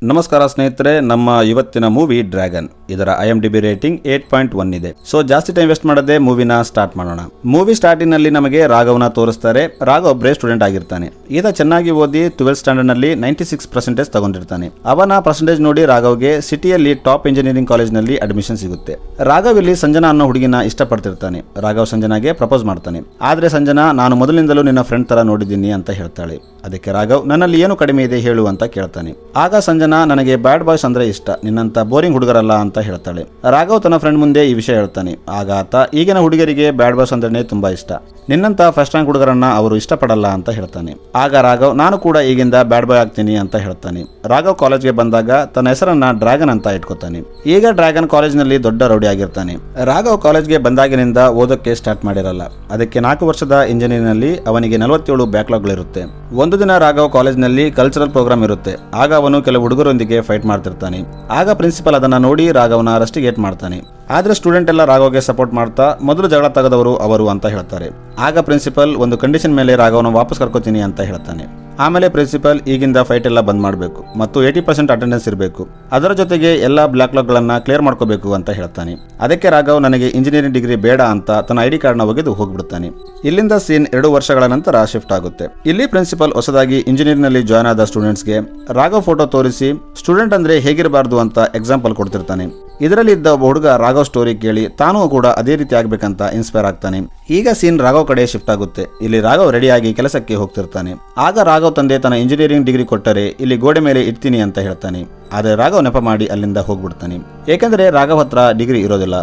ನಮಸ್ಕಾರ ಸ್ನೇಹಿತರೆ, ನಮ್ಮ ಇವತ್ತಿನ ಮೂವಿ ಡ್ರ್ಯಾಗನ್. ಇದರ IMDb ರೇಟಿಂಗ್ 8.1 ಇದೆ. ಸೊ ಜಾಸ್ತಿ ಟೈಮ್ ವೇಸ್ಟ್ ಮಾಡದೆ ಮೂವಿನ ಸ್ಟಾರ್ಟ್ ಮಾಡೋಣ. ಮೂವಿ ಸ್ಟಾರ್ಟಿಂಗ್ ನಲ್ಲಿ ನಮಗೆ ರಾಘವ್ನ ತೋರಿಸ್ತಾರೆ. ರಾಘವ್ ಒಬ್ಬರೇ ಸ್ಟೂಡೆಂಟ್ ಆಗಿರ್ತಾನೆ. ಈತ ಚೆನ್ನಾಗಿ ಓದಿ 12th ಸ್ಟ್ಯಾಂಡರ್ಡ್ ನಲ್ಲಿ 96% ತಗೊಂಡಿರ್ತಾನೆ. ಅವನ ಪರ್ಸೆಂಟೇಜ್ ನೋಡಿ ರಾಘವ್ಗೆ ಸಿಟಿಯಲ್ಲಿ ಟಾಪ್ ಇಂಜಿನಿಯರಿಂಗ್ ಕಾಲೇಜ್ ನಲ್ಲಿ ಅಡ್ಮಿಷನ್ ಸಿಗುತ್ತೆ. ರಾಘವ್ ಇಲ್ಲಿ ಸಂಜನಾ ಅನ್ನೋ ಹುಡುಗಿನ ಇಷ್ಟಪಡ್ತಿರ್ತಾನೆ. ರಾಘವ್ ಸಂಜನಾಗೆ ಪ್ರಪೋಸ್ ಮಾಡ್ತಾನೆ. ಆದ್ರೆ ಸಂಜನಾ, ನಾನು ಮೊದಲಿಂದಲೂ ನಿನ್ನ ಫ್ರೆಂಡ್ ತರ ನೋಡಿದ್ದೀನಿ ಅಂತ ಹೇಳ್ತಾಳೆ. ಅದಕ್ಕೆ ರಾಘವ್, ನನ್ನಲ್ಲಿ ಏನು ಕಡಿಮೆ ಇದೆ ಹೇಳು ಅಂತ ಕೇಳ್ತಾನೆ. ಆಗ ಸಂಜನಾ, ನನಗೆ ಬ್ಯಾಡ್ ಬಾಯ್ಸ್ ಅಂದ್ರೆ ಇಷ್ಟ, ನಿನ್ನಂತ ಬೋರಿಂಗ್ ಹುಡುಗರಲ್ಲ ಅಂತ ಹೇಳ್ತಾಳೆ. ರಾಘವ್ ತನ್ನ ಫ್ರೆಂಡ್ ಮುಂದೆ ಈ ವಿಷಯ ಹೇಳ್ತಾನೆ. ಆಗ ಆತ, ಈಗಿನ ಹುಡುಗರಿಗೆ ಬ್ಯಾಡ್ ಬಾಯ್ಸ್ ಅಂದ್ರೆ ತುಂಬಾ ಇಷ್ಟ, ನಿನ್ನಂತ ಫಸ್ಟ್ ರ್ಯಾಂಕ್ ಹುಡುಗರನ್ನ ಅವರು ಇಷ್ಟಪಡಲ್ಲ ಅಂತ ಹೇಳ್ತಾನೆ. ಆಗ ರಾಘವ್, ನಾನು ಕೂಡ ಈಗಿಂದ ಬ್ಯಾಡ್ ಬಾಯ್ ಆಗ್ತೀನಿ ಅಂತ ಹೇಳ್ತಾನೆ. ರಾಘವ್ ಕಾಲೇಜ್ಗೆ ಬಂದಾಗ ತನ್ನ ಹೆಸರನ್ನ ಡ್ರ್ಯಾಗನ್ ಅಂತ ಇಟ್ಕೋತಾನೆ. ಈಗ ಡ್ರ್ಯಾಗನ್ ಕಾಲೇಜ್ನಲ್ಲಿ ದೊಡ್ಡ ರೌಡಿ ಆಗಿರ್ತಾನೆ. ರಾಘವ್ ಕಾಲೇಜ್ಗೆ ಬಂದಾಗಿನಿಂದ ಓದೋಕೆ ಸ್ಟಾರ್ಟ್ ಮಾಡಿರಲ್ಲ. ಅದಕ್ಕೆ 4 ವರ್ಷದ ಇಂಜಿನಿಯರಿಂಗ್ ನಲ್ಲಿ ಅವನಿಗೆ 47 ಬ್ಯಾಕ್ಲಾಗ್ಗಳಿರುತ್ತೆ. ಒಂದು ದಿನ ರಾಘವ್ ಕಾಲೇಜ್ನಲ್ಲಿ ಕಲ್ಚರಲ್ ಪ್ರೋಗ್ರಾಮ್ ಇರುತ್ತೆ. ಆಗ ಅವನು ಕೆಲವು ಹುಡುಗರೊಂದಿಗೆ ಫೈಟ್ ಮಾಡ್ತಿರ್ತಾನೆ. ಆಗ ಪ್ರಿನ್ಸಿಪಲ್ ಅದನ್ನ ನೋಡಿ ರಾಘವ್ನ ರಸ್ಟಿಗೇಟ್ ಮಾಡ್ತಾನೆ. ಆದ್ರೆ ಸ್ಟೂಡೆಂಟ್ ಎಲ್ಲ ರಾಘವ್ಗೆ ಸಪೋರ್ಟ್ ಮಾಡ್ತಾ ಮೊದಲು ಜಗಳ ತೆಗೆದವರು ಅವರು ಅಂತ ಹೇಳ್ತಾರೆ. ಆಗ ಪ್ರಿನ್ಸಿಪಲ್ ಒಂದು ಕಂಡೀಷನ್ ಮೇಲೆ ರಾಘವ್ನ ವಾಪಸ್ ಕರ್ಕೋತೀನಿ ಅಂತ ಹೇಳ್ತಾನೆ. ಆಮೇಲೆ ಪ್ರಿನ್ಸಿಪಲ್, ಈಗಿಂದ ಫೈಟ್ ಎಲ್ಲ ಬಂದ್ ಮಾಡಬೇಕು ಮತ್ತು 80% ಅಟೆಂಡೆನ್ಸ್ ಇರಬೇಕು, ಅದರ ಜೊತೆಗೆ ಎಲ್ಲ ಬ್ಲಾಕ್ಲಾಗ್ಗಳನ್ನ ಕ್ಲಿಯರ್ ಮಾಡ್ಕೋಬೇಕು ಅಂತ ಹೇಳ್ತಾನೆ. ಅದಕ್ಕೆ ರಾಘವ್, ನನಗೆ ಇಂಜಿನಿಯರಿಂಗ್ ಡಿಗ್ರಿ ಬೇಡ ಅಂತ ತನ್ನ ID ಕಾರ್ಡ್ನ ಒಗೆದು ಹೋಗ್ಬಿಡ್ತಾನೆ. ಇಲ್ಲಿಂದ ಸೀನ್ 2 ವರ್ಷಗಳ ನಂತರ ಶಿಫ್ಟ್ ಆಗುತ್ತೆ. ಇಲ್ಲಿ ಪ್ರಿನ್ಸಿಪಲ್ ಹೊಸದಾಗಿ ಇಂಜಿನಿಯರಿಂಗ್ ನಲ್ಲಿ ಜಾಯ್ನ್ ಆದ ಸ್ಟೂಡೆಂಟ್ಸ್ಗೆ ರಾಘವ್ ಫೋಟೋ ತೋರಿಸಿ ಸ್ಟೂಡೆಂಟ್ ಅಂದ್ರೆ ಹೇಗಿರಬಾರ್ದು ಅಂತ ಎಕ್ಸಾಂಪಲ್ ಕೊಡ್ತಿರ್ತಾನೆ. ಇದರಲ್ಲಿ ಇದ್ದ ಒಬ್ಬ ಹುಡುಗ ರಾಘವ್ ಸ್ಟೋರಿ ಕೇಳಿ ತಾನೂ ಕೂಡ ಅದೇ ರೀತಿ ಆಗ್ಬೇಕಂತ ಇನ್ಸ್ಪೈರ್ ಆಗ್ತಾನೆ. ಈಗ ಸೀನ್ ರಾಘವ್ ಕಡೆ ಶಿಫ್ಟ್ ಆಗುತ್ತೆ. ಇಲ್ಲಿ ರಾಘವ್ ರೆಡಿಯಾಗಿ ಕೆಲಸಕ್ಕೆ ಹೋಗ್ತಿರ್ತಾನೆ. ಆಗ ರಾಘವ್ ತಂದೆ ತನ್ನ ಇಂಜಿನಿಯರಿಂಗ್ ಡಿಗ್ರಿ ಕೊಟ್ಟರೆ ಇಲ್ಲಿ ಗೋಡೆ ಮೇಲೆ ಇಡ್ತೀನಿ ಅಂತ ಹೇಳ್ತಾನೆ. ಆದ್ರೆ ರಾಘವ್ ನೆಪ ಮಾಡಿ ಅಲ್ಲಿಂದ ಹೋಗ್ಬಿಡ್ತಾನೆ. ಏಕೆಂದ್ರೆ ರಾಘವ್ ಹತ್ರ ಡಿಗ್ರಿ ಇರೋದಿಲ್ಲ.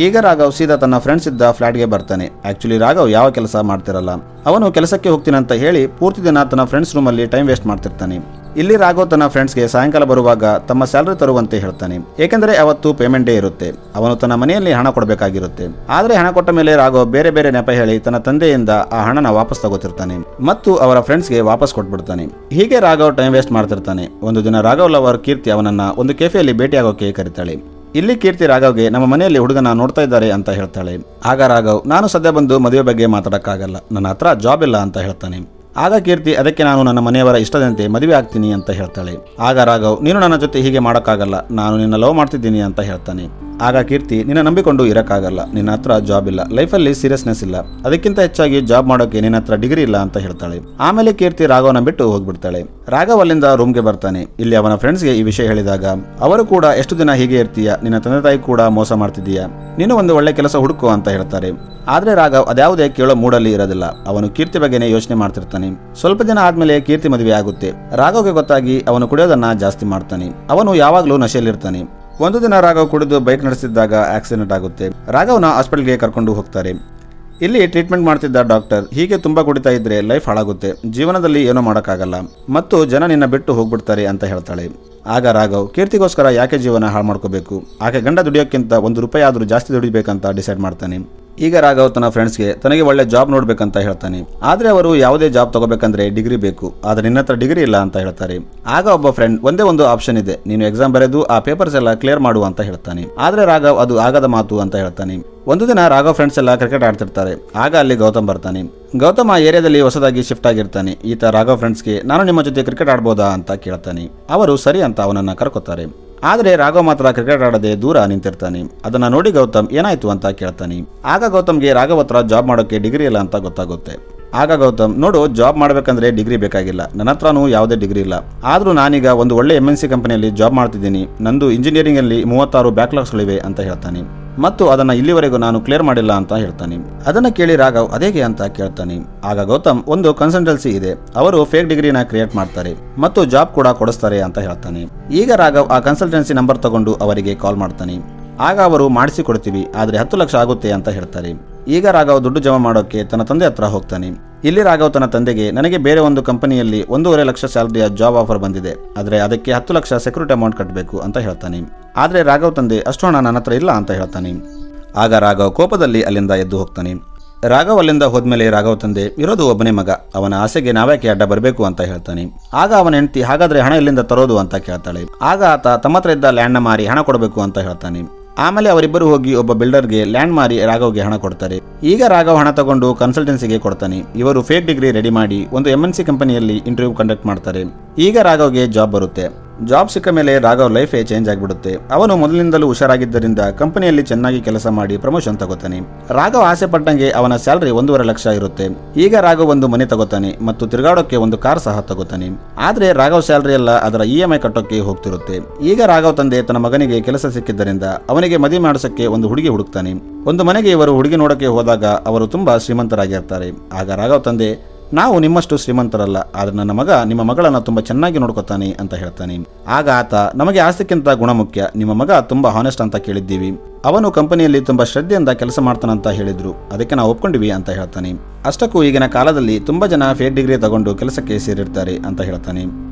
ಈಗ ರಾಘವ್ ಸೀದಾ ತನ್ನ ಫ್ರೆಂಡ್ಸ್ ಇದ್ದ ಫ್ಲಾಟ್ಗೆ ಬರ್ತಾನೆ. ಆಕ್ಚುಲಿ ರಾಘವ್ ಯಾವ ಕೆಲಸ ಮಾಡ್ತಿರಲ್ಲ. ಅವನು ಕೆಲಸಕ್ಕೆ ಹೋಗ್ತೀನಿ ಅಂತ ಹೇಳಿ ಪೂರ್ತಿ ದಿನ ತನ್ನ ಫ್ರೆಂಡ್ಸ್ ರೂಮ್ ಅಲ್ಲಿ ಟೈಮ್ ವೇಸ್ಟ್ ಮಾಡ್ತಿರ್ತಾನೆ. ಇಲ್ಲಿ ರಾಘವ್ ತನ್ನ ಫ್ರೆಂಡ್ಸ್ಗೆ ಸಾಯಂಕಾಲ ಬರುವಾಗ ತಮ್ಮ ಸ್ಯಾಲರಿ ತರುವಂತೆ ಹೇಳ್ತಾನೆ. ಏಕೆಂದ್ರೆ ಅವತ್ತು ಪೇಮೆಂಟ್ ಡೇ ಇರುತ್ತೆ. ಅವನು ತನ್ನ ಮನೆಯಲ್ಲಿ ಹಣ ಕೊಡಬೇಕಾಗಿರುತ್ತೆ. ಆದ್ರೆ ಹಣ ಕೊಟ್ಟ ಮೇಲೆ ರಾಘವ್ ಬೇರೆ ಬೇರೆ ನೆಪ ಹೇಳಿ ತನ್ನ ತಂದೆಯಿಂದ ಆ ಹಣನ ವಾಪಸ್ ತಗೋತಿರ್ತಾನೆ ಮತ್ತು ಅವರ ಫ್ರೆಂಡ್ಸ್ಗೆ ವಾಪಸ್ ಕೊಟ್ಬಿಡ್ತಾನೆ. ಹೀಗೆ ರಾಘವ್ ಟೈಮ್ ವೇಸ್ಟ್ ಮಾಡ್ತಿರ್ತಾನೆ. ಒಂದು ದಿನ ರಾಘವ್ ಲವರ್ ಕೀರ್ತಿ ಅವನನ್ನ ಒಂದು ಕೆಫೆಯಲ್ಲಿ ಭೇಟಿಯಾಗೋಕೆ ಕರೀತಾಳೆ. ಇಲ್ಲಿ ಕೀರ್ತಿ ರಾಘವ್ಗೆ, ನಮ್ಮ ಮನೆಯಲ್ಲಿ ಹುಡುಗನ ನೋಡ್ತಾ ಇದ್ದಾರೆ ಅಂತ ಹೇಳ್ತಾಳೆ. ಆಗ ರಾಘವ್, ನಾನು ಸದ್ಯ ಬಂದು ಮದುವೆ ಬಗ್ಗೆ ಮಾತಾಡಕ್ಕಾಗಲ್ಲ, ನನ್ನ ಹತ್ರ ಜಾಬ್ ಇಲ್ಲ ಅಂತ ಹೇಳ್ತಾನೆ. ಆಗ ಕೀರ್ತಿ, ಅದಕ್ಕೆ ನಾನು ನನ್ನ ಮನೆಯವರ ಇಷ್ಟದಂತೆ ಮದುವೆ ಆಗ್ತೀನಿ ಅಂತ ಹೇಳ್ತಾಳೆ. ಆಗ ರಾಘವ್, ನೀನು ನನ್ನ ಜೊತೆ ಹೀಗೆ ಮಾಡೋಕ್ಕಾಗಲ್ಲ, ನಾನು ನಿನ್ನ ಲವ್ ಮಾಡ್ತಿದ್ದೀನಿ ಅಂತ ಹೇಳ್ತಾನೆ. ಆಗ ಕೀರ್ತಿ, ನಿನ್ನ ನಂಬಿಕೊಂಡು ಇರಕ್ಕಾಗಲ್ಲ, ನಿನ್ನ ಹತ್ರ ಜಾಬ್ ಇಲ್ಲ, ಲೈಫಲ್ಲಿ ಸೀರಿಯಸ್ನೆಸ್ ಇಲ್ಲ, ಅದಕ್ಕಿಂತ ಹೆಚ್ಚಾಗಿ ಜಾಬ್ ಮಾಡೋಕೆ ನಿನ್ನ ಹತ್ರ ಡಿಗ್ರಿ ಇಲ್ಲ ಅಂತ ಹೇಳ್ತಾಳೆ. ಆಮೇಲೆ ಕೀರ್ತಿ ರಾಘವನ ಬಿಟ್ಟು ಹೋಗ್ಬಿಡ್ತಾಳೆ. ರಾಘವ್ ಅಲ್ಲಿಂದ ರೂಮ್ಗೆ ಬರ್ತಾನೆ. ಇಲ್ಲಿ ಅವನ ಫ್ರೆಂಡ್ಸ್ಗೆ ಈ ವಿಷಯ ಹೇಳಿದಾಗ ಅವರು ಕೂಡ, ಎಷ್ಟು ದಿನ ಹೀಗೆ ಇರ್ತೀಯ, ನಿನ್ನ ತಂದೆ ತಾಯಿ ಕೂಡ ಮೋಸ ಮಾಡ್ತಿದ್ದೀಯಾ, ನೀನು ಒಂದು ಒಳ್ಳೆ ಕೆಲಸ ಹುಡುಕು ಅಂತ ಹೇಳ್ತಾರೆ. ಆದ್ರೆ ರಾಘವ್ ಅದ್ಯಾವುದೇ ಕೇಳೋ ಮೂಡಲ್ಲಿ ಇರೋದಿಲ್ಲ. ಅವನು ಕೀರ್ತಿ ಬಗ್ಗೆನೇ ಯೋಚನೆ ಮಾಡ್ತಿರ್ತಾನೆ. ಸ್ವಲ್ಪ ದಿನ ಆದ್ಮೇಲೆ ಕೀರ್ತಿ ಮದುವೆ ಆಗುತ್ತೆ. ರಾಘವ್ಗೆ ಗೊತ್ತಾಗಿ ಅವನು ಕುಡಿಯೋದನ್ನ ಜಾಸ್ತಿ ಮಾಡ್ತಾನೆ. ಅವನು ಯಾವಾಗ್ಲೂ ನಶೆಯಲ್ಲಿರ್ತಾನೆ. ಒಂದು ದಿನ ರಾಘವ್ ಕುಡಿದು ಬೈಕ್ ನಡೆಸಿದ್ದಾಗ ಆಕ್ಸಿಡೆಂಟ್ ಆಗುತ್ತೆ. ರಾಘವ್ನ ಹಾಸ್ಪಿಟಲ್ಗೆ ಕರ್ಕೊಂಡು ಹೋಗ್ತಾರೆ. ಇಲ್ಲಿ ಟ್ರೀಟ್ಮೆಂಟ್ ಮಾಡ್ತಿದ್ದ ಡಾಕ್ಟರ್, ಹೀಗೆ ತುಂಬಾ ಕುಡಿತಾ ಇದ್ರೆ ಲೈಫ್ ಹಾಳಾಗುತ್ತೆ, ಜೀವನದಲ್ಲಿ ಏನೋ ಮಾಡೋಕ್ಕಾಗಲ್ಲ ಮತ್ತು ಜನ ನಿನ್ನ ಬಿಟ್ಟು ಹೋಗ್ಬಿಡ್ತಾರೆ ಅಂತ ಹೇಳ್ತಾಳೆ. ಆಗ ರಾಘವ್, ಕೀರ್ತಿಗೋಸ್ಕರ ಯಾಕೆ ಜೀವನ ಹಾಳು ಮಾಡ್ಕೋಬೇಕು, ಆಕೆ ಗಂಡ ದುಡಿಯೋಕ್ಕಿಂತ 1 ರೂಪಾಯಿ ಆದ್ರೂ ಜಾಸ್ತಿ ದುಡಿಬೇಕಂತ ಡಿಸೈಡ್ ಮಾಡ್ತಾನೆ. ಈಗ ರಾಘವ್ ತನ್ನ ಫ್ರೆಂಡ್ಸ್ಗೆ ತನಗೆ ಒಳ್ಳೆ ಜಾಬ್ ನೋಡ್ಬೇಕಂತ ಹೇಳ್ತಾನೆ. ಆದ್ರೆ ಅವರು ಯಾವುದೇ ಜಾಬ್ ತಗೋಬೇಕಂದ್ರೆ ಡಿಗ್ರಿ ಬೇಕು, ಆದ್ರೆ ನಿನ್ನ ಹತ್ರ ಡಿಗ್ರಿ ಇಲ್ಲ ಅಂತ ಹೇಳ್ತಾರೆ. ಆಗ ಒಬ್ಬ ಫ್ರೆಂಡ್, ಒಂದೇ ಒಂದು ಆಪ್ಷನ್ ಇದೆ, ನೀನು ಎಕ್ಸಾಮ್ ಬರೆದು ಆ ಪೇಪರ್ಸ್ ಎಲ್ಲ ಕ್ಲಿಯರ್ ಮಾಡು ಅಂತ ಹೇಳ್ತಾನೆ. ಆದ್ರೆ ರಾಘವ್, ಅದು ಆಗದ ಮಾತು ಅಂತ ಹೇಳ್ತಾನೆ. ಒಂದು ದಿನ ರಾಘವ್ ಫ್ರೆಂಡ್ಸ್ ಎಲ್ಲ ಕ್ರಿಕೆಟ್ ಆಡ್ತಿರ್ತಾರೆ. ಆಗ ಅಲ್ಲಿ ಗೌತಮ್ ಬರ್ತಾನೆ. ಗೌತಮ್ ಆ ಏರಿಯಾದಲ್ಲಿ ಹೊಸದಾಗಿ ಶಿಫ್ಟ್ ಆಗಿರ್ತಾನೆ. ಈತ ರಾಘವ್ ಫ್ರೆಂಡ್ಸ್ಗೆ, ನಾನು ನಿಮ್ಮ ಜೊತೆ ಕ್ರಿಕೆಟ್ ಆಡ್ಬೋದಾ ಅಂತ ಕೇಳ್ತಾನೆ. ಅವರು ಸರಿ ಅಂತ ಅವನನ್ನ ಕರ್ಕೋತಾರೆ. ಆದ್ರೆ ರಾಘವ್ ಮಾತ್ರ ಕ್ರಿಕೆಟ್ ಆಡದೆ ದೂರ ನಿಂತಿರ್ತಾನೆ. ಅದನ್ನ ನೋಡಿ ಗೌತಮ್, ಏನಾಯ್ತು ಅಂತ ಕೇಳ್ತಾನೆ. ಆಗ ಗೌತಮ್ಗೆ ರಾಘವ್ ಹತ್ರ ಜಾಬ್ ಮಾಡೋಕೆ ಡಿಗ್ರಿ ಇಲ್ಲ ಅಂತ ಗೊತ್ತಾಗುತ್ತೆ. ಆಗ ಗೌತಮ್, ನೋಡು, ಜಾಬ್ ಮಾಡ್ಬೇಕಂದ್ರೆ ಡಿಗ್ರಿ ಬೇಕಾಗಿಲ್ಲ, ನನ್ನ ಹತ್ರನೂ ಯಾವುದೇ ಡಿಗ್ರಿ ಇಲ್ಲ, ಆದ್ರೂ ನಾನೀಗ ಒಂದು ಒಳ್ಳೆ MNC ಕಂಪನಿಯಲ್ಲಿ ಜಾಬ್ ಮಾಡ್ತಿದ್ದೀನಿ, ನಂದು ಇಂಜಿನಿಯರಿಂಗ್ ಅಲ್ಲಿ 36 ಬ್ಯಾಕ್ಲಾಗ್ಸ್ಗಳಿವೆ ಅಂತ ಹೇಳ್ತಾನೆ ಮತ್ತು ಅದನ್ನ ಇಲ್ಲಿವರೆಗೂ ನಾನು ಕ್ಲಿಯರ್ ಮಾಡಿಲ್ಲ ಅಂತ ಹೇಳ್ತಾನೆ. ಅದನ್ನ ಕೇಳಿ ರಾಘವ್, ಅದೇಗೆ ಅಂತ ಕೇಳ್ತಾನೆ. ಆಗ ಗೌತಮ್, ಒಂದು ಕನ್ಸಲ್ಟೆನ್ಸಿ ಇದೆ, ಅವರು ಫೇಕ್ ಡಿಗ್ರಿನ ಕ್ರಿಯೇಟ್ ಮಾಡ್ತಾರೆ ಮತ್ತು ಜಾಬ್ ಕೂಡ ಕೊಡಿಸ್ತಾರೆ ಅಂತ ಹೇಳ್ತಾನೆ. ಈಗ ರಾಘವ್ ಆ ಕನ್ಸಲ್ಟೆನ್ಸಿ ನಂಬರ್ ತಗೊಂಡು ಅವರಿಗೆ ಕಾಲ್ ಮಾಡ್ತಾನೆ. ಆಗ ಅವರು ಮಾಡಿಸಿ ಕೊಡ್ತೀವಿ, ಆದ್ರೆ 10 ಲಕ್ಷ ಆಗುತ್ತೆ ಅಂತ ಹೇಳ್ತಾರೆ. ಈಗ ರಾಘವ್ ದುಡ್ಡು ಜಮಾ ಮಾಡೋಕೆ ತನ್ನ ತಂದೆ ಹತ್ರ ಹೋಗ್ತಾನೆ. ಇಲ್ಲಿ ರಾಘವ್ ತನ್ನ ತಂದೆಗೆ, ನನಗೆ ಬೇರೆ ಒಂದು ಕಂಪನಿಯಲ್ಲಿ 1.5 ಲಕ್ಷ ಸ್ಯಾಲರಿಯ ಜಾಬ್ ಆಫರ್ ಬಂದಿದೆ, ಆದ್ರೆ ಅದಕ್ಕೆ 10 ಲಕ್ಷ ಸೆಕ್ಯೂರಿಟಿ ಅಮೌಂಟ್ ಕಟ್ಟಬೇಕು ಅಂತ ಹೇಳ್ತಾನೆ. ಆದ್ರೆ ರಾಘವ್ ತಂದೆ, ಅಷ್ಟು ಹಣ ನನ್ನ ಹತ್ರ ಇಲ್ಲ ಅಂತ ಹೇಳ್ತಾನೆ. ಆಗ ರಾಘವ್ ಕೋಪದಲ್ಲಿ ಅಲ್ಲಿಂದ ಎದ್ದು ಹೋಗ್ತಾನೆ. ರಾಘವ್ ಅಲ್ಲಿಂದ ಹೋದ್ಮೇಲೆ ರಾಘವ್ ತಂದೆ, ಇರೋದು ಒಬ್ಬನೇ ಮಗ, ಅವನ ಆಸೆಗೆ ನಾವ್ಯಾಕೆ ಅಡ್ಡ ಬರಬೇಕು ಅಂತ ಹೇಳ್ತಾನೆ. ಆಗ ಅವನ ಹೆಂಡತಿ, ಹಾಗಾದ್ರೆ ಹಣ ಎಲ್ಲಿಂದ ತರೋದು ಅಂತ ಕೇಳ್ತಾಳೆ. ಆಗ ಆತ ತಮ್ಮ ಹತ್ರ ಇದ್ದ ಲ್ಯಾಂಡ್ನ ಮಾರಿ ಹಣ ಕೊಡಬೇಕು ಅಂತ ಹೇಳ್ತಾನೆ. ಆಮೇಲೆ ಅವರಿಬ್ಬರು ಹೋಗಿ ಒಬ್ಬ ಬಿಲ್ಡರ್ಗೆ ಲ್ಯಾಂಡ್ ಮಾರಿ ರಾಘವ್ಗೆ ಹಣ ಕೊಡ್ತಾರೆ. ಈಗ ರಾಘವ್ ಹಣ ತಗೊಂಡು ಕನ್ಸಲ್ಟೆನ್ಸಿಗೆ ಕೊಡ್ತಾನೆ. ಇವರು ಫೇಕ್ ಡಿಗ್ರಿ ರೆಡಿ ಮಾಡಿ ಒಂದು MNC ಕಂಪನಿಯಲ್ಲಿ ಇಂಟರ್ವ್ಯೂ ಕಂಡಕ್ಟ್ ಮಾಡ್ತಾರೆ. ಈಗ ರಾಘವ್ಗೆ ಜಾಬ್ ಬರುತ್ತೆ. ಜಾಬ್ ಸಿಕ್ಕ ಮೇಲೆ ರಾಘವ್ ಲೈಫೇ ಚೇಂಜ್ ಆಗಿಬಿಡುತ್ತೆ. ಅವನು ಮೊದಲಿನಿಂದಲೂ ಹುಷಾರಾಗಿದ್ದರಿಂದ ಕಂಪನಿಯಲ್ಲಿ ಚೆನ್ನಾಗಿ ಕೆಲಸ ಮಾಡಿ ಪ್ರಮೋಷನ್ ತಗೋತಾನೆ. ರಾಘವ್ ಆಸೆ ಪಟ್ಟಂಗೆ ಅವನ ಸ್ಯಾಲರಿ 1.5 ಲಕ್ಷ ಇರುತ್ತೆ. ಈಗ ರಾಘವ್ ಒಂದು ಮನೆ ತಗೋತಾನೆ ಮತ್ತು ತಿರುಗಾಡೋಕೆ ಒಂದು ಕಾರ್ ಸಹ ತಗೋತಾನೆ. ಆದ್ರೆ ರಾಘವ್ ಸ್ಯಾಲರಿ ಎಲ್ಲ ಅದರ EMI ಕಟ್ಟೋಕೆ ಹೋಗ್ತಿರುತ್ತೆ. ಈಗ ರಾಘವ್ ತಂದೆ ತನ್ನ ಮಗನಿಗೆ ಕೆಲಸ ಸಿಕ್ಕಿದ್ದರಿಂದ ಅವನಿಗೆ ಮದುವೆ ಮಾಡಿಸೋಕೆ ಒಂದು ಹುಡುಗಿ ಹುಡುಕ್ತಾನೆ. ಒಂದು ಮನೆಗೆ ಇವರು ಹುಡುಗಿ ನೋಡೋಕೆ ಹೋದಾಗ ಅವರು ತುಂಬಾ ಶ್ರೀಮಂತರಾಗಿರ್ತಾರೆ. ಆಗ ರಾಘವ್ ತಂದೆ, ನಾವು ನಿಮ್ಮಷ್ಟು ಶ್ರೀಮಂತರಲ್ಲ, ಆದ್ರೆ ನನ್ನ ಮಗ ನಿಮ್ಮ ಮಗಳನ್ನ ತುಂಬಾ ಚೆನ್ನಾಗಿ ನೋಡ್ಕೊತಾನೆ ಅಂತ ಹೇಳ್ತಾನೆ. ಆಗ ಆತ, ನಮಗೆ ಆಸ್ತಿಕ್ಕಿಂತ ಗುಣ ಮುಖ್ಯ, ನಿಮ್ಮ ಮಗ ತುಂಬಾ ಹಾನೆಸ್ಟ್ ಅಂತ ಕೇಳಿದ್ದೀವಿ, ಅವನು ಕಂಪನಿಯಲ್ಲಿ ತುಂಬಾ ಶ್ರದ್ಧೆಯಿಂದ ಕೆಲಸ ಮಾಡ್ತಾನಂತ ಹೇಳಿದ್ರು, ಅದಕ್ಕೆ ನಾವು ಒಪ್ಕೊಂಡಿವಿ ಅಂತ ಹೇಳ್ತಾನೆ. ಅಷ್ಟಕ್ಕೂ ಈಗಿನ ಕಾಲದಲ್ಲಿ ತುಂಬಾ ಜನ ಫೇಕ್ ಡಿಗ್ರಿ ತಗೊಂಡು ಕೆಲಸಕ್ಕೆ ಸೇರಿರ್ತಾರೆ ಅಂತ ಹೇಳ್ತಾನೆ.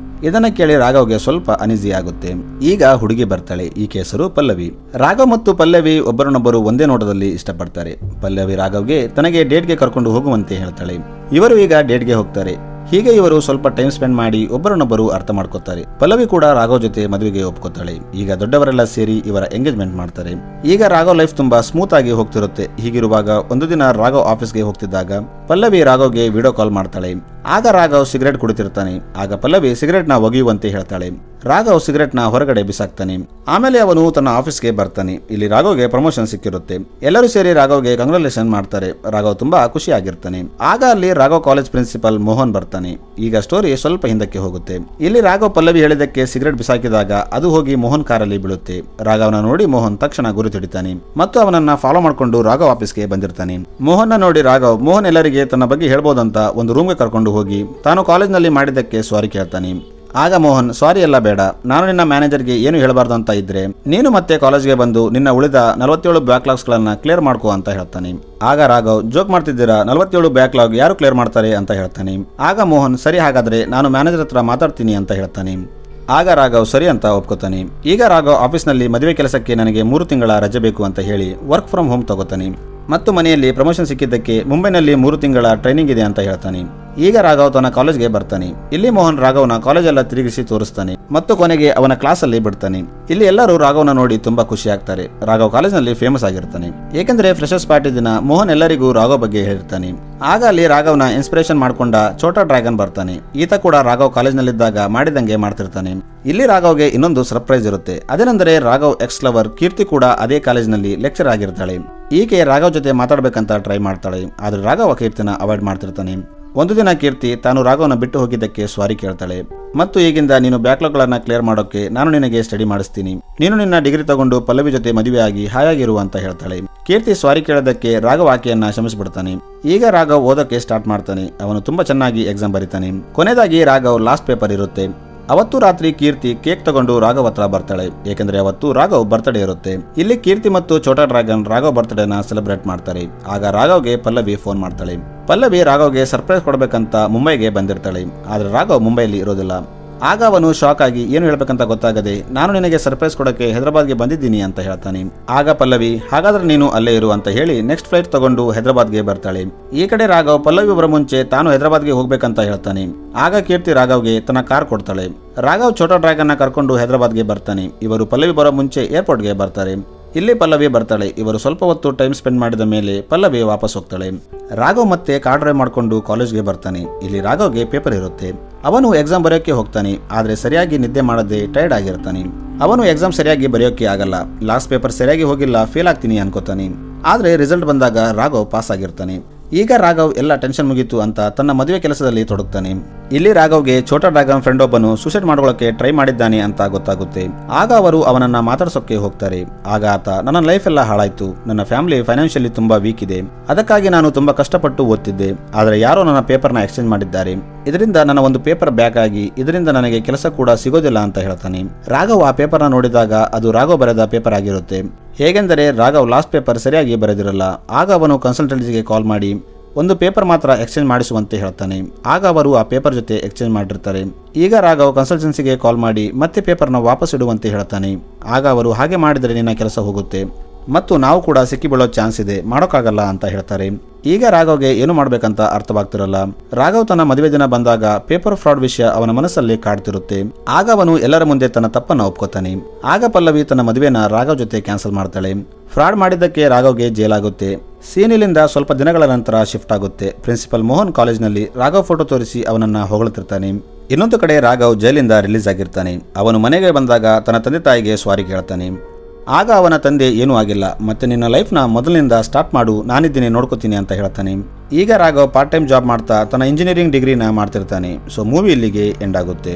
ಇದನ್ನ ಕೇಳಿ ರಾಘವ್ಗೆ ಸ್ವಲ್ಪ ಅನಿಸಿ ಆಗುತ್ತೆ. ಈಗ ಹುಡುಗಿ ಬರ್ತಾಳೆ. ಈಕೆ ಹೆಸರು ಪಲ್ಲವಿ. ರಾಘವ್ ಮತ್ತು ಪಲ್ಲವಿ ಒಬ್ಬರನ್ನೊಬ್ಬರು ಒಂದೇ ನೋಟದಲ್ಲಿ ಇಷ್ಟಪಡ್ತಾರೆ. ಪಲ್ಲವಿ ರಾಘವ್ಗೆ ತನಗೆ ಡೇಟ್ಗೆ ಕರ್ಕೊಂಡು ಹೋಗುವಂತೆ ಹೇಳ್ತಾಳೆ. ಇವರು ಈಗ ಡೇಟ್ಗೆ ಹೋಗ್ತಾರೆ. ಹೀಗೆ ಇವರು ಸ್ವಲ್ಪ ಟೈಮ್ ಸ್ಪೆಂಡ್ ಮಾಡಿ ಒಬ್ಬರನ್ನೊಬ್ಬರು ಅರ್ಥ ಮಾಡ್ಕೋತಾರೆ. ಪಲ್ಲವಿ ಕೂಡ ರಾಘವ್ ಜೊತೆ ಮದುವೆಗೆ ಒಪ್ಕೋತಾಳೆ. ಈಗ ದೊಡ್ಡವರೆಲ್ಲ ಸೇರಿ ಇವರ ಎಂಗೇಜ್ಮೆಂಟ್ ಮಾಡ್ತಾರೆ. ಈಗ ರಾಘವ್ ಲೈಫ್ ತುಂಬಾ ಸ್ಮೂತ್ ಆಗಿ ಹೋಗ್ತಿರುತ್ತೆ. ಹೀಗಿರುವಾಗ ಒಂದು ದಿನ ರಾಘವ್ ಆಫೀಸ್ಗೆ ಹೋಗ್ತಿದ್ದಾಗ ಪಲ್ಲವಿ ರಾಘವ್ಗೆ ವಿಡಿಯೋ ಕಾಲ್ ಮಾಡ್ತಾಳೆ. ಆಗ ರಾಘವ್ ಸಿಗರೇಟ್ ಕುಡಿತಿರ್ತಾನೆ. ಆಗ ಪಲ್ಲವಿ ಸಿಗರೇಟ್ ನ ಒಗೆಯುವಂತೆ ಹೇಳ್ತಾಳೆ. ರಾಘವ್ ಸಿಗರೇಟ್ ನ ಹೊರಗಡೆ ಬಿಸಾಕ್ತಾನೆ. ಆಮೇಲೆ ಅವನು ತನ್ನ ಆಫೀಸ್ಗೆ ಬರ್ತಾನೆ. ಇಲ್ಲಿ ರಾಘವ್ಗೆ ಪ್ರಮೋಷನ್ ಸಿಕ್ಕಿರುತ್ತೆ. ಎಲ್ಲರೂ ಸೇರಿ ರಾಘವ್ಗೆ ಕಂಗ್ರಾಚುಲೇಷನ್ ಮಾಡ್ತಾರೆ. ರಾಘವ್ ತುಂಬಾ ಖುಷಿಯಾಗಿರ್ತಾನೆ. ಆಗ ಅಲ್ಲಿ ರಾಘವ್ ಕಾಲೇಜ್ ಪ್ರಿನ್ಸಿಪಲ್ ಮೋಹನ್ ಬರ್ತಾನೆ. ಈಗ ಸ್ಟೋರಿ ಸ್ವಲ್ಪ ಹಿಂದಕ್ಕೆ ಹೋಗುತ್ತೆ. ಇಲ್ಲಿ ರಾಘವ್ ಪಲ್ಲವಿ ಹೇಳಿದಕ್ಕೆ ಸಿಗರೇಟ್ ಬಿಸಾಕಿದಾಗ ಅದು ಹೋಗಿ ಮೋಹನ್ ಕಾರಲ್ಲಿ ಬೀಳುತ್ತೆ. ರಾಘವ್ನ ನೋಡಿ ಮೋಹನ್ ತಕ್ಷಣ ಗುರಿ ಹಿಡಿತಾನೆ ಮತ್ತು ಅವನನ್ನ ಫಾಲೋ ಮಾಡ್ಕೊಂಡು ರಾಘವ್ ಆಫೀಸ್ಗೆ ಬಂದಿರ್ತಾನೆ. ಮೋಹನ್ ನೋಡಿ ರಾಘವ್ ಮೋಹನ್ ಎಲ್ಲರಿಗೆ ತನ್ನ ಬಗ್ಗೆ ಹೇಳ್ಬೋದಂತ ಒಂದು ರೂಮ್ಗೆ ಕರ್ಕೊಂಡು ಹೋಗಿ ತಾನು ಕಾಲೇಜ್ನಲ್ಲಿ ಮಾಡಿದ್ದಕ್ಕೆ ಸಾರಿ ಕೇಳ್ತಾನೆ. ಆಗ ಮೋಹನ್, ಸಾರಿ ಎಲ್ಲ ಬೇಡ, ನಾನು ನಿನ್ನ ಮ್ಯಾನೇಜರ್ಗೆ ಏನು ಹೇಳಬಾರ್ದು ಅಂತ ಇದ್ರೆ ನೀನು ಮತ್ತೆ ಕಾಲೇಜ್ಗೆ ಬಂದು ನಿನ್ನ ಉಳಿದ 47 ಬ್ಯಾಕ್ಲಾಗ್ಸ್ ಗಳನ್ನ ಕ್ಲಿಯರ್ ಮಾಡ್ಕೋ ಅಂತ ಹೇಳ್ತಾನೆ. ಆಗ ರಾಘವ್, ಜೋಕ್ ಮಾಡ್ತಿದ್ದೀರಾ, 47 ಬ್ಯಾಕ್ಲಾಗ್ ಯಾರು ಕ್ಲಿಯರ್ ಮಾಡ್ತಾರೆ ಅಂತ ಹೇಳ್ತಾನೆ. ಆಗ ಮೋಹನ್, ಸರಿ ಹಾಗಾದ್ರೆ ನಾನು ಮ್ಯಾನೇಜರ್ ಹತ್ರ ಮಾತಾಡ್ತೀನಿ ಅಂತ ಹೇಳ್ತಾನೆ. ಆಗ ರಾಘವ್ ಸರಿ ಅಂತ ಒಪ್ಕೋತಾನೆ. ಈಗ ರಾಘವ್ ಆಫೀಸ್ನಲ್ಲಿ ಮದುವೆ ಕೆಲಸಕ್ಕೆ ನನಗೆ 3 ತಿಂಗಳ ರಜೆ ಬೇಕು ಅಂತ ಹೇಳಿ ವರ್ಕ್ ಫ್ರಮ್ ಹೋಮ್ ತಗೋತಾನೆ ಮತ್ತು ಮನೆಯಲ್ಲಿ ಪ್ರಮೋಷನ್ ಸಿಕ್ಕಿದ್ದಕ್ಕೆ ಮುಂಬೈನಲ್ಲಿ 3 ತಿಂಗಳ ಟ್ರೈನಿಂಗ್ ಇದೆ ಅಂತ ಹೇಳ್ತಾನೆ. ಈಗ ರಾಘವ್ ತನ್ನ ಕಾಲೇಜ್ಗೆ ಬರ್ತಾನೆ. ಇಲ್ಲಿ ಮೋಹನ್ ರಾಘವ್ನ ಕಾಲೇಜ್ ಎಲ್ಲ ತಿರುಗಿಸಿ ತೋರಿಸ್ತಾನೆ ಮತ್ತು ಕೊನೆಗೆ ಅವನ ಕ್ಲಾಸ್ ಅಲ್ಲಿ ಬಿಡ್ತಾನೆ. ಇಲ್ಲಿ ಎಲ್ಲರೂ ರಾಘವ್ನ ನೋಡಿ ತುಂಬಾ ಖುಷಿ ಆಗ್ತಾರೆ. ರಾಘವ್ ಕಾಲೇಜ್ನಲ್ಲಿ ಫೇಮಸ್ ಆಗಿರ್ತಾನೆ. ಏಕೆಂದ್ರೆ ಫ್ರೆಶರ್ಸ್ ಪಾರ್ಟಿ ದಿನ ಮೋಹನ್ ಎಲ್ಲರಿಗೂ ರಾಘವ್ ಬಗ್ಗೆ ಹೇಳಿರ್ತಾನೆ. ಆಗ ಅಲ್ಲಿ ರಾಘವ್ನ ಇನ್ಸ್ಪಿರೇಷನ್ ಮಾಡ್ಕೊಂಡ ಛೋಟಾ ಡ್ರ್ಯಾಗನ್ ಬರ್ತಾನೆ. ಈತ ಕೂಡ ರಾಘವ್ ಕಾಲೇಜ್ನಲ್ಲಿದ್ದಾಗ ಮಾಡಿದಂಗೆ ಮಾಡ್ತಿರ್ತಾನೆ. ಇಲ್ಲಿ ರಾಘವ್ಗೆ ಇನ್ನೊಂದು ಸರ್ಪ್ರೈಸ್ ಇರುತ್ತೆ. ಅದೇನೆಂದರೆ ರಾಘವ್ ಎಕ್ಸ್ ಲವರ್ ಕೀರ್ತಿ ಕೂಡ ಅದೇ ಕಾಲೇಜ್ನಲ್ಲಿ ಲೆಕ್ಚರ್ ಆಗಿರ್ತಾಳೆ. ಈಕೆ ರಾಘವ್ ಜೊತೆ ಮಾತಾಡ್ಬೇಕಂತ ಟ್ರೈ ಮಾಡ್ತಾಳೆ. ಆದ್ರೆ ರಾಘವ್ ಕೀರ್ತಿನ ಅವಾಯ್ಡ್ ಮಾಡ್ತಿರ್ತಾನೆ. ಒಂದು ದಿನ ಕೀರ್ತಿ ತಾನು ರಾಘವ್ನ ಬಿಟ್ಟು ಹೋಗಿದ್ದಕ್ಕೆ ಸಾರಿ ಕೇಳ್ತಾಳೆ ಮತ್ತು ಈಗಿಂದ ನೀನು ಬ್ಯಾಕ್ಲಾಗ್ಗಳನ್ನ ಕ್ಲಿಯರ್ ಮಾಡೋಕೆ ನಾನು ನಿನಗೆ ಸ್ಟಡಿ ಮಾಡಿಸ್ತೀನಿ, ನೀನು ನಿನ್ನ ಡಿಗ್ರಿ ತಗೊಂಡು ಪಲ್ಲವಿ ಜೊತೆ ಮದುವೆಯಾಗಿ ಹಾಯಾಗಿರು ಅಂತ ಹೇಳ್ತಾಳೆ. ಕೀರ್ತಿ ಸಾರಿ ಕೇಳೋದಕ್ಕೆ ರಾಘವ್ ಆಕೆಯನ್ನ ಕ್ಷಮಿಸ್ಬಿಡ್ತಾನೆ. ಈಗ ರಾಘವ್ ಓದೋಕೆ ಸ್ಟಾರ್ಟ್ ಮಾಡ್ತಾನೆ. ಅವನು ತುಂಬಾ ಚೆನ್ನಾಗಿ ಎಕ್ಸಾಮ್ ಬರೀತಾನೆ. ಕೊನೆಯದಾಗಿ ರಾಘವ್ ಲಾಸ್ಟ್ ಪೇಪರ್ ಇರುತ್ತೆ. ಅವತ್ತು ರಾತ್ರಿ ಕೀರ್ತಿ ಕೇಕ್ ತಗೊಂಡು ರಾಘವ್ ಹತ್ರ ಬರ್ತಾಳೆ. ಏಕೆಂದ್ರೆ ಅವತ್ತು ರಾಘವ್ ಬರ್ತ್ಡೇ ಇರುತ್ತೆ. ಇಲ್ಲಿ ಕೀರ್ತಿ ಮತ್ತು ಛೋಟಾ ಡ್ರ್ಯಾಗನ್ ರಾಘವ್ ಬರ್ತ್ಡೇನ ಸೆಲೆಬ್ರೇಟ್ ಮಾಡ್ತಾರೆ. ಆಗ ರಾಘವ್ಗೆ ಪಲ್ಲವಿ ಫೋನ್ ಮಾಡ್ತಾಳೆ. ಪಲ್ಲವಿ ರಾಘವ್ಗೆ ಸರ್ಪ್ರೈಸ್ ಕೊಡಬೇಕಂತ ಮುಂಬೈಗೆ ಬಂದಿರ್ತಾಳೆ. ಆದ್ರೆ ರಾಘವ್ ಮುಂಬೈಲಿ ಇರೋದಿಲ್ಲ. ಆಗ ಅವನು ಶಾಕ್ ಆಗಿ ಏನು ಹೇಳ್ಬೇಕಂತ ಗೊತ್ತಾಗದೆ ನಾನು ನಿನಗೆ ಸರ್ಪ್ರೈಸ್ ಕೊಡಕ್ಕೆ ಹೈದರಾಬಾದ್ಗೆ ಬಂದಿದ್ದೀನಿ ಅಂತ ಹೇಳ್ತಾನೆ. ಆಗ ಪಲ್ಲವಿ, ಹಾಗಾದ್ರೆ ನೀನು ಅಲ್ಲೇ ಇರು ಅಂತ ಹೇಳಿ ನೆಕ್ಸ್ಟ್ ಫ್ಲೈಟ್ ತಗೊಂಡು ಹೈದರಾಬಾದ್ಗೆ ಬರ್ತಾಳೆ. ಈ ಕಡೆ ರಾಘವ್ ಪಲ್ಲವಿ ಬರೋ ಮುಂಚೆ ತಾನು ಹೈದರಾಬಾದ್ಗೆ ಹೋಗ್ಬೇಕಂತ ಹೇಳ್ತಾನೆ. ಆಗ ಕೀರ್ತಿ ರಾಘವ್ಗೆ ತನ್ನ ಕಾರ್ ಕೊಡ್ತಾಳೆ. ರಾಘವ್ ಛೋಟಾ ಡ್ರ್ಯಾಗನ್ನ ಕರ್ಕೊಂಡು ಹೈದರಾಬಾದ್ಗೆ ಬರ್ತಾನೆ. ಇವರು ಪಲ್ಲವಿ ಬರೋ ಮುಂಚೆ ಏರ್ಪೋರ್ಟ್ಗೆ ಬರ್ತಾರೆ. ಇಲ್ಲಿ ಪಲ್ಲವಿ ಬರ್ತಾಳೆ. ಇವರು ಸ್ವಲ್ಪ ಹೊತ್ತು ಟೈಮ್ ಸ್ಪೆಂಡ್ ಮಾಡಿದ ಮೇಲೆ ಪಲ್ಲವಿ ವಾಪಸ್ ಹೋಗ್ತಾಳೆ. ರಾಘವ್ ಮತ್ತೆ ಕಾರ್ ಡ್ರೈವ್ ಮಾಡ್ಕೊಂಡು ಕಾಲೇಜ್ಗೆ ಬರ್ತಾನೆ. ಇಲ್ಲಿ ರಾಘವ್ಗೆ ಪೇಪರ್ ಇರುತ್ತೆ. ಅವನು ಎಕ್ಸಾಮ್ ಬರೆಯೋಕೆ ಹೋಗ್ತಾನೆ. ಆದ್ರೆ ಸರಿಯಾಗಿ ನಿದ್ದೆ ಮಾಡದೆ ಟೈರ್ಡ್ ಆಗಿರ್ತಾನೆ. ಅವನು ಎಕ್ಸಾಮ್ ಸರಿಯಾಗಿ ಬರೆಯೋಕೆ ಆಗಲ್ಲ. ಲಾಸ್ಟ್ ಪೇಪರ್ ಸರಿಯಾಗಿ ಹೋಗಿಲ್ಲ, ಫೇಲ್ ಆಗ್ತೀನಿ ಅನ್ಕೋತಾನೆ. ಆದ್ರೆ ರಿಸಲ್ಟ್ ಬಂದಾಗ ರಾಘವ್ ಪಾಸ್ ಆಗಿರ್ತಾನೆ. ಈಗ ರಾಘವ್ ಎಲ್ಲ ಟೆನ್ಷನ್ ಮುಗೀತು ಅಂತ ತನ್ನ ಮದುವೆ ಕೆಲಸದಲ್ಲಿ ತೊಡಗ್ತಾನೆ. ಇಲ್ಲಿ ರಾಘವ್ಗೆ ಛೋಟಾ ಡ್ರ್ಯಾಗನ್ ಫ್ರೆಂಡ್ ಒಬ್ಬನು ಸೂಸೈಡ್ ಮಾಡ್ಕೊಳ್ಳೋಕೆ ಟ್ರೈ ಮಾಡಿದ್ದಾನೆ ಅಂತ ಗೊತ್ತಾಗುತ್ತೆ. ಆಗ ಅವರು ಅವನನ್ನ ಮಾತಾಡ್ಸೋಕೆ ಹೋಗ್ತಾರೆ. ಆಗ ಆತ, ನನ್ನ ಲೈಫ್ ಎಲ್ಲ ಹಾಳಾಯ್ತು, ನನ್ನ ಫ್ಯಾಮಿಲಿ ಫೈನಾನ್ಷಿಯಲಿ ತುಂಬಾ ವೀಕ್ ಇದೆ, ಅದಕ್ಕಾಗಿ ನಾನು ತುಂಬಾ ಕಷ್ಟಪಟ್ಟು ಓದ್ತಿದ್ದೆ, ಆದ್ರೆ ಯಾರೋ ನನ್ನ ಪೇಪರ್ನ ಎಕ್ಸ್ಚೇಂಜ್ ಮಾಡಿದ್ದಾರೆ, ಇದರಿಂದ ನನ್ನ ಒಂದು ಪೇಪರ್ ಬ್ಯಾಕ್ ಆಗಿ ಇದರಿಂದ ನನಗೆ ಕೆಲಸ ಕೂಡ ಸಿಗೋದಿಲ್ಲ ಅಂತ ಹೇಳ್ತಾನೆ. ರಾಘವ್ ಆ ಪೇಪರ್ನ ನೋಡಿದಾಗ ಅದು ರಾಘವ್ ಬರೆದ ಪೇಪರ್ ಆಗಿರುತ್ತೆ. ಹೇಗೆಂದರೆ ರಾಘವ್ ಲಾಸ್ಟ್ ಪೇಪರ್ ಸರಿಯಾಗಿ ಬರೆದಿರಲ್ಲ. ಆಗ ಅವನು ಕನ್ಸಲ್ಟೆನ್ಸಿಗೆ ಕಾಲ್ ಮಾಡಿ ಒಂದು ಪೇಪರ್ ಮಾತ್ರ ಎಕ್ಸ್ಚೇಂಜ್ ಮಾಡಿಸುವಂತೆ ಹೇಳ್ತಾನೆ. ಆಗ ಅವರು ಆ ಪೇಪರ್ ಜೊತೆ ಎಕ್ಸ್ಚೇಂಜ್ ಮಾಡಿರ್ತಾರೆ. ಈಗ ರಾಘವ್ ಕನ್ಸಲ್ಟೆನ್ಸಿಗೆ ಕಾಲ್ ಮಾಡಿ ಮತ್ತೆ ಪೇಪರ್ನ ವಾಪಸ್ ಇಡುವಂತೆ ಹೇಳ್ತಾನೆ. ಆಗ ಅವರು, ಹಾಗೆ ಮಾಡಿದರೆ ನಿನ್ನ ಕೆಲಸ ಹೋಗುತ್ತೆ, ಮತ್ತು ನಾವು ಕೂಡ ಸಿಕ್ಕಿಬೀಳೋ ಚಾನ್ಸ್ ಇದೆ, ಮಾಡೋಕ್ಕಾಗಲ್ಲ ಅಂತ ಹೇಳ್ತಾರೆ. ಈಗ ರಾಘವ್ಗೆ ಏನು ಮಾಡ್ಬೇಕಂತ ಅರ್ಥವಾಗ್ತಿರಲ್ಲ. ರಾಘವ್ ತನ್ನ ಮದುವೆ ದಿನ ಬಂದಾಗ ಪೇಪರ್ ಫ್ರಾಡ್ ವಿಷಯ ಅವನ ಮನಸ್ಸಲ್ಲಿ ಕಾಡ್ತಿರುತ್ತೆ. ಆಗ ಅವನು ಎಲ್ಲರ ಮುಂದೆ ತನ್ನ ತಪ್ಪನ್ನ ಒಪ್ಕೋತಾನೆ. ಆಗ ಪಲ್ಲವಿ ತನ್ನ ಮದುವೆನ ರಾಘವ್ ಜೊತೆ ಕ್ಯಾನ್ಸಲ್ ಮಾಡ್ತಾಳೆ. ಫ್ರಾಡ್ ಮಾಡಿದ್ದಕ್ಕೆ ರಾಘವ್ಗೆ ಜೈಲಾಗುತ್ತೆ. ಸೀನಿಲಿಂದ ಸ್ವಲ್ಪ ದಿನಗಳ ನಂತರ ಶಿಫ್ಟ್ ಆಗುತ್ತೆ. ಪ್ರಿನ್ಸಿಪಲ್ ಮೋಹನ್ ಕಾಲೇಜ್ನಲ್ಲಿ ರಾಘವ್ ಫೋಟೋ ತೋರಿಸಿ ಅವನನ್ನ ಹೊಗಳ್ತಿರ್ತಾನೆ. ಇನ್ನೊಂದು ಕಡೆ ರಾಘವ್ ಜೈಲಿಂದ ರಿಲೀಸ್ ಆಗಿರ್ತಾನೆ. ಅವನು ಮನೆಗೆ ಬಂದಾಗ ತನ್ನ ತಂದೆ ತಾಯಿಗೆ ಸಾರಿ ಕೇಳ್ತಾನೆ. ಆಗ ಅವನ ತಂದೆ ಏನೂ ಆಗಿಲ್ಲ, ಮತ್ತೆ ನಿನ್ನ ಲೈಫ್ನ ಮೊದಲಿನಿಂದ ಸ್ಟಾರ್ಟ್ ಮಾಡು, ನಾನಿದ್ದೀನಿ ನೋಡ್ಕೋತೀನಿ ಅಂತ ಹೇಳ್ತಾನೆ. ಈಗ ರಾಘವ್ ಪಾರ್ಟ್ ಟೈಮ್ ಜಾಬ್ ಮಾಡ್ತಾ ತನ್ನ ಇಂಜಿನಿಯರಿಂಗ್ ಡಿಗ್ರಿನ ಮಾಡ್ತಿರ್ತಾನೆ. ಸೊ ಮೂವಿ ಇಲ್ಲಿಗೆ ಎಂಡ್ ಆಗುತ್ತೆ.